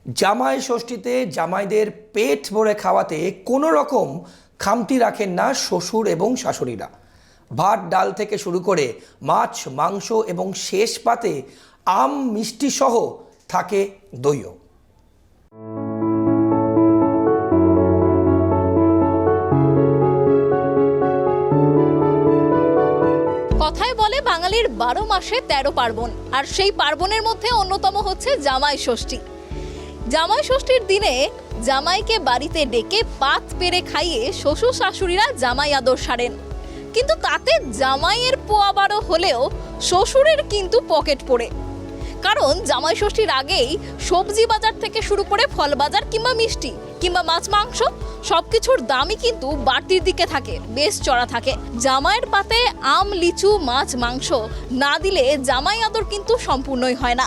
জামাই ষষ্ঠীতে জামাইদের পেট ভরে খাওয়াতে কোনো রকম খামতি রাখেন না শ্বশুর এবং শাশুড়িরা। ভাত ডাল থেকে শুরু করে মাছ মাংস এবং শেষ পাতে আম মিষ্টি সহ থাকে দইও। কথায় বলে বাঙালির 12 মাসে 13 পার্বণ, আর সেই পার্বণের মধ্যে অন্যতম হচ্ছে জামাই ষষ্ঠী। জামাই ষষ্ঠীর দিনে জামাইকে বাড়িতে ডেকে পাত পেরে খাইয়ে শ্বশুর শাশুড়িরা জামাই আদর সারেন, কিন্তু তাতে জামাইয়ের পোয়া 12 হলেও শ্বশুরের কিন্তু পকেট পড়ে। কারণ জামাই ষষ্ঠীর আগেই সবজি বাজার থেকে শুরু করে ফল বাজার কিংবা মিষ্টি কিংবা মাছ মাংস সবকিছুর দামই কিন্তু বাড়তির দিকে থাকে, বেশ চড়া থাকে। জামাইয়ের পাতে আম লিচু মাছ মাংস না দিলে জামাই আদর কিন্তু সম্পূর্ণই হয় না।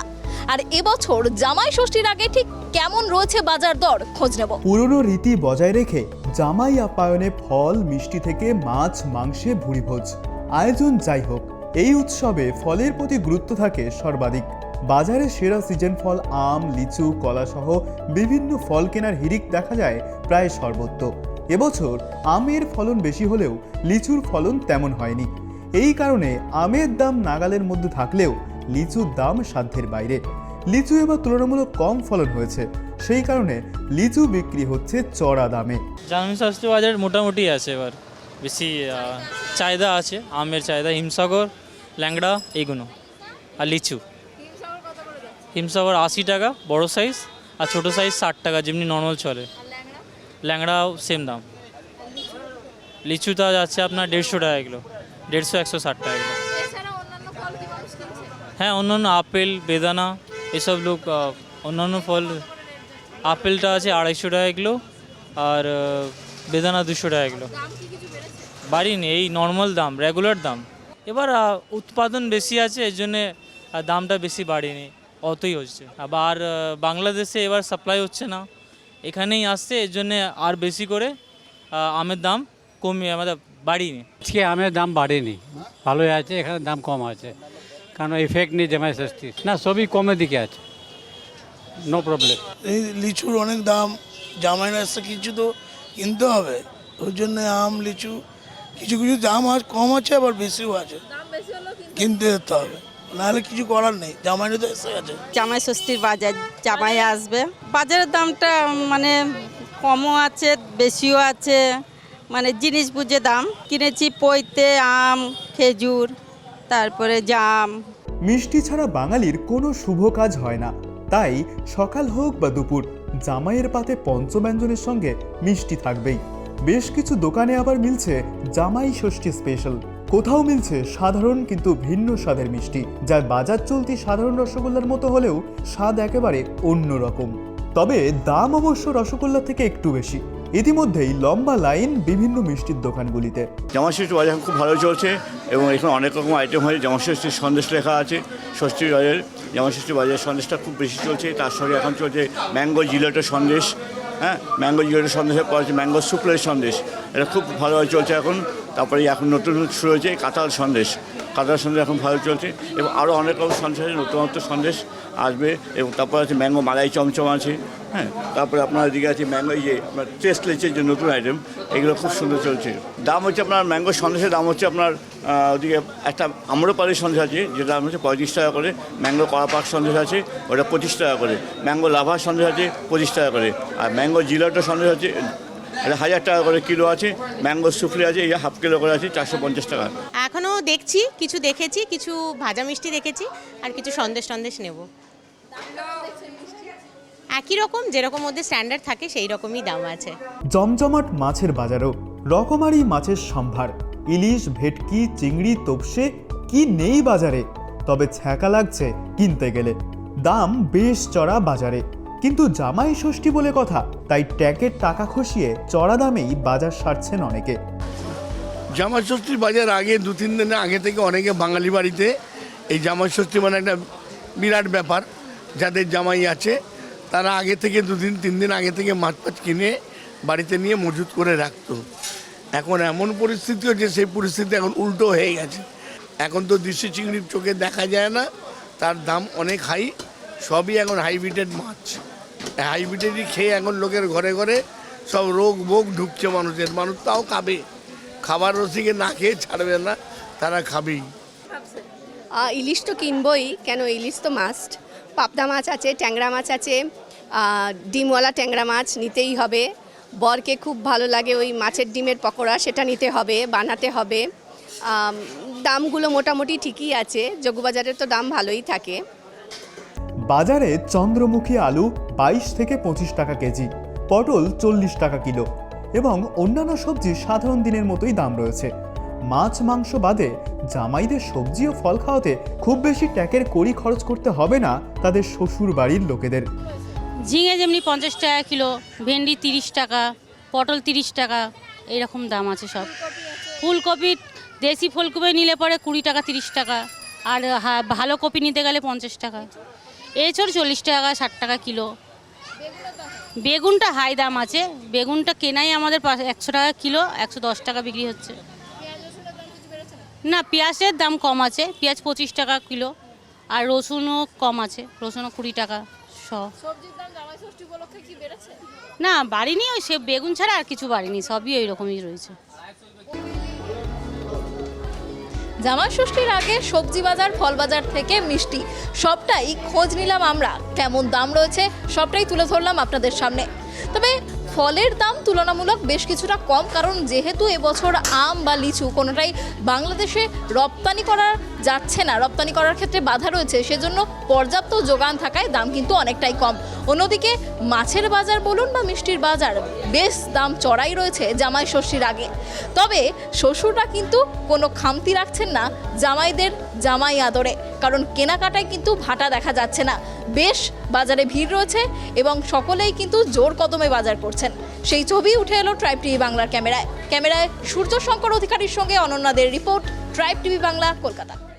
আর এবছর জামাই ষষ্ঠীর আগে ঠিক কেমন রয়েছে বাজার দর খোঁজ নেব। পুরনো রীতি বজায় রেখে জামাই আপ্যায়নে ফল মিষ্টি থেকে মাছ মাংসে ভুরিভোজ আয়োজন যাই হোক, এই উৎসবে ফলের প্রতি গুরুত্ব থাকে সর্বাধিক। বাজারে সেরা সিজন ফল আম লিচু কলা সহ বিভিন্ন ফল কেনার হিড়িক দেখা যায় প্রায় সর্বত্র। এবছর আমের ফলন বেশি হলেও লিচুর ফলন তেমন হয়নি। এই কারণে আমের দাম নাগালের মধ্যে থাকলেও লিচুর দাম সাধ্যের বাইরে। লিচু এবার তুলনামূলক কম ফলন হয়েছে, সেই কারণে লিচু বিক্রি হচ্ছে চড়া দামে। জামাই ষষ্ঠী বাজার মোটামুটি আছে, এবার বেশি চাহিদা আছে। আমের চাহিদা, হিমসাগর ল্যাংড়া এইগুলো, আর লিচু। হিমসাগর 80 টাকা বড় সাইজ, আর ছোটো সাইজ 60 টাকা যেমনি নর্মাল চলে। ল্যাংড়াও সেম দাম। লিচুটা যাচ্ছে আপনার 150 টাকা কিলো, 150-160 টাকা কিলো। হ্যাঁ, অন্যান্য আপেল বেদানা এসব লোক অন্যান্য ফল, আপেলটা আছে 250 টাকা কিলো, আর বেদানা 200 টাকা কিলো। বাড়িনি, এই নর্মাল দাম, রেগুলার দাম। এবার উৎপাদন বেশি আছে, এর জন্যে দামটা বেশি বাড়েনি, অতই হচ্ছে। আবার বাংলাদেশে এবার সাপ্লাই হচ্ছে না, এখানেই আসছে, এর জন্যে আর বেশি করে আমের দাম কমিয়ে আমাদের বাড়িনি। আজকে আমের দাম বাড়েনি, ভালোই আছে, এখানে দাম কম আছে, কারণ এফেক্ট নেই জামাই ষষ্ঠীর না, সবই কমের দিকে আছে, নো প্রবলেম। এই লিচুর অনেক দাম, জামাই আসছে কিছু তো কিনতে হবে, ওই জন্য আম লিচু কিছু কিছু দাম আজ কম আছে, আবার বেশিও আছে, কিনতে যেতে হবে, নাহলে কিছু করার নেই, জামাইরা তো এসে গেছে। জামাই ষষ্ঠীর বাজার, জামাই আসবে, বাজারের দামটা মানে কমও আছে বেশিও আছে, মানে জিনিস বুঝে দাম। কিনেছি পৈতে আম খেজুর তারপরে জাম। মিষ্টি ছাড়া বাঙালির কোনো শুভ কাজ হয় না, তাই সকাল হোক বা দুপুর জামাইয়ের পাতে পঞ্চব্যঞ্জনের সঙ্গে মিষ্টি থাকবেই। বেশ কিছু দোকানে আবার মিলছে জামাই ষষ্ঠী স্পেশাল, কোথাও মিলছে সাধারণ কিন্তু ভিন্ন স্বাদের মিষ্টি, যার বাজার চলতি সাধারণ রসগোল্লার মতো হলেও স্বাদ একেবারে অন্যরকম। তবে দাম অবশ্য রসগোল্লা থেকে একটু বেশি। ইতিমধ্যেই লম্বা লাইন বিভিন্ন মিষ্টির দোকানগুলিতে। জামাই ষষ্ঠী বাজার খুব ভালো চলছে এবং এখানে অনেক রকম আইটেম হয়। জামাই ষষ্ঠীর সন্দেশ লেখা আছে, ষষ্ঠী বাজার জামাই ষষ্ঠী বাজারের সন্দেশটা খুব বেশি চলছে। তার সঙ্গে এখন চলছে ম্যাঙ্গো জিলেটের সন্দেশ, হ্যাঁ, ম্যাঙ্গো জিলেটের সন্দেশের পর হচ্ছে ম্যাঙ্গো সুফলের সন্দেশ, এটা খুব ভালোভাবে চলছে এখন। তারপরে এখন নতুন শুরু হয়েছে কাঁঠাল সন্দেশ, কাঁঠাল সন্দেশ এখন ভালো চলছে, এবং আরও অনেক রকম সন্দেশ আছে, নতুনত্ব সন্দেশ আসবে। এবং তারপর আছে ম্যাঙ্গো মালাই চমচম আছে, হ্যাঁ, তারপরে আপনার এদিকে আছে ম্যাঙ্গো, এই যে আপনার টেস্ট লেচের যে নতুন আইটেম, এগুলো খুব সুন্দর চলছে। দাম হচ্ছে আপনার ম্যাঙ্গো সন্দেশের দাম হচ্ছে আপনার ওদিকে একটা আম্রপালির সন্দেশ আছে, যেটা দাম হচ্ছে 35 টাকা করে। ম্যাঙ্গো কড়াপাক সন্দেশ আছে, ওটা 25 টাকা করে। ম্যাঙ্গো লাভার সন্দেশ আছে 25 টাকা করে। আর ম্যাঙ্গো জিলাটো সন্দেশ আছে, এটা 1000 টাকা করে কিলো আছে। ম্যাঙ্গো সুফলি আছে, এই হাফ কিলো করে আছে 450 টাকা। এখনও দেখছি, কিছু দেখেছি, কিছু ভাজা মিষ্টি দেখেছি, আর কিছু সন্দেশ নেব। একই রকম, যেরকম ওদের স্ট্যান্ডার্ড থাকে সেই রকমই দাম আছে। জমজমাট মাছের বাজারও রকমারি মাছের সম্ভার, ইলিশ ভেটকি চিংড়ি তোপসে কি নেই বাজারে। তবে ছ্যাঁকা লাগছে কিনতে গেলে, দাম বেশ চড়া বাজারে। কিন্তু জামাই ষষ্ঠী বলে কথা, তাই ট্যাগের টাকা খসিয়ে চড়া দামেই বাজার সারছেন অনেকে। জামাই ষষ্ঠীর বাজার আগে 2-3 দিন আগে থেকে অনেকে বাঙালি বাড়িতে এই জামাই ষষ্ঠী মানে একটা বিরাট ব্যাপার। যাদের জামাই আছে তারা আগে থেকে 2-3 দিন আগে থেকে মাছ কিনে বাড়িতে নিয়ে মজুত করে রাখতো। এখন এমন পরিস্থিতি হচ্ছে, সেই পরিস্থিতি এখন উল্টো হয়ে গেছে। এখন তো দেশি চিংড়ির চোখে দেখা যায় না, তার দাম অনেক হাই, সবই এখন হাইব্রিডেড মাছ। হাইব্রিডেরই খেয়ে এখন লোকের ঘরে ঘরে সব রোগ বোগ ঢুকছে মানুষের, মানুষ তাও খাবে, খাবার রসিকে না খেয়ে ছাড়বে না, তারা খাবেই। ইলিশ তো কিনবই, কেন ইলিশ তো মাস্ট। পাবদা মাছ আছে, ট্যাংরা মাছ আছে, ডিমওয়ালা ট্যাংরা মাছ নিতেই হবে। বরকে খুব ভালো লাগে ওই মাছের ডিমের পকোড়া, সেটা নিতে হবে, বানাতে হবে। দামগুলো মোটামুটি ঠিকই আছে, যোগবাজারের তো দাম ভালোই থাকে। বাজারে চন্দ্রমুখী আলু 22 থেকে 25 টাকা কেজি, পটল 40 টাকা কিলো এবং অন্যান্য সবজি সাধারণ দিনের মতোই দাম রয়েছে। মাছ মাংস বাদে জামাইদের সবজি ও ফল খাওয়াতে খুব বেশি ট্যাকের কড়ি খরচ করতে হবে না তাদের শ্বশুর বাড়ির লোকেদের। ঝিঙে যেমনি 50 টাকা কিলো, ভেন্ডি 30 টাকা, পটল 30 টাকা, এইরকম দাম আছে সব। ফুলকপি, দেশি ফুলকপি নিলে পরে 20 টাকা 30 টাকা, আর ভালো কপি নিতে গেলে 50 টাকা। এছাড়া 40 টাকা 60 টাকা কিলো। বেগুনটা হাই দাম আছে, বেগুনটা কেনাই আমাদের 100 টাকা কিলো, 110 টাকা বিক্রি হচ্ছে। না, পেঁয়াজের দাম কম আছে, পেঁয়াজ 25 টাকা কিলো, আর রসুনও কম আছে, রসুনও 20 টাকা শ। না বাড়িনি, ওই সে বেগুন ছাড়া আর কিছু বাড়িনি, সবই ওই রকমই রয়েছে। জামাই ষষ্ঠীর আগে সবজি বাজার, ফল বাজার থেকে মিষ্টি সবটাই খোঁজ নিলাম আমরা, কেমন দাম রয়েছে সবটাই তুলে ধরলাম আপনাদের সামনে। তবে ফলের দাম তুলনামূলক বেশ কিছুটা কম, কারণ যেহেতু এবছর আম বা লিচু কোনোটাই বাংলাদেশে রপ্তানি করা যাচ্ছে না, রপ্তানি করার ক্ষেত্রে বাধা রয়েছে, সেজন্য পর্যাপ্ত যোগান থাকায় দাম কিন্তু অনেকটাই কম। অন্যদিকে মাছের বাজার বলুন বা মিষ্টির বাজার বেশ দাম চড়াই রয়েছে জামাই ষষ্ঠীর আগে। তবে শ্বশুররা কিন্তু কোনো খামতি রাখছেন না জামাইদের জামাই আদরে, কারণ কেনাকাটায় কিন্তু ভাটা দেখা যাচ্ছে না, বেশ বাজারে ভিড় রয়েছে এবং সকলেই কিন্তু জোর কদমে বাজার করছেন। সেই ছবি উঠে এলো ট্রাইব টিভি বাংলার ক্যামেরায়। সূর্য শঙ্কর অধিকারীর সঙ্গে অনন্যাদের report, tribe TV Bangla, Kolkata.